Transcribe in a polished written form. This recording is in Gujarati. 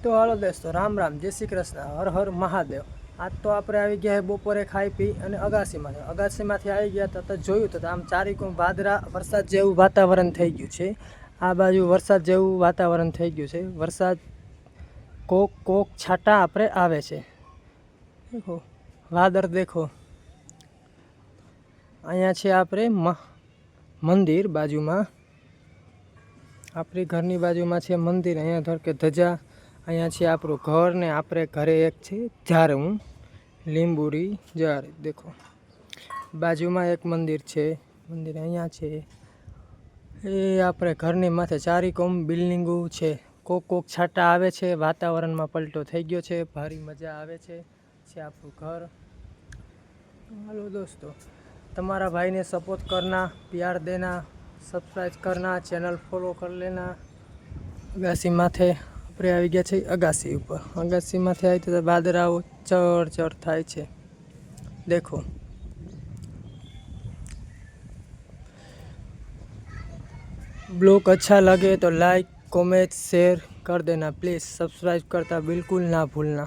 તો હાલો દોસ્તો, રામ રામ, જય શ્રી કૃષ્ણ, હર હર મહાદેવ। આજ તો આપણે આવી ગયા બપોરે ખાઈ પી અને અગાસીમાંથી આવી ગયા તો જોયું તો આમ ચારીકોણ ભાદરા વરસાદ જેવું વાતાવરણ થઈ ગયું છે। આ બાજુ વરસાદ જેવું વાતાવરણ થઈ ગયું છે। વરસાદ કોક કોક છાંટા આપણે આવે છે। દેખો વાદળ, દેખો અહીંયા છે આપણે મંદિર બાજુમાં, આપણી ઘરની બાજુમાં છે મંદિર। અહીંયા ધર કે ધજા, અહીંયા છે આપણું ઘર ને આપણે ઘરે એક છે ઝાડવું, લીંબુડી ઝાડ। દેખો બાજુમાં એક મંદિર છે, મંદિર અહીંયા છે। એ આપણે ઘરની માથે ચારીકોમ બિલ્ડિંગો છે। કોક કોક છાંટા આવે છે, વાતાવરણમાં પલટો થઈ ગયો છે, ભારી મજા આવે છે આપણું ઘર। हेलो दोस्तों, तुम्हारा भाई ने सपोर्ट करना, प्यार देना, सब्सक्राइब करना, चैनल फॉलो कर लेना। अगासी माथे આપણે આવી ગયા છે અગાસી ઉપર। અગાસીમાંથી આવી તો વાદળાઓ ચડ થાય છે। देखो ब्लॉग अच्छा लगे तो लाइक कमेंट शेयर कर देना प्लीज़। सब्सक्राइब करता बिल्कुल ना भूलना।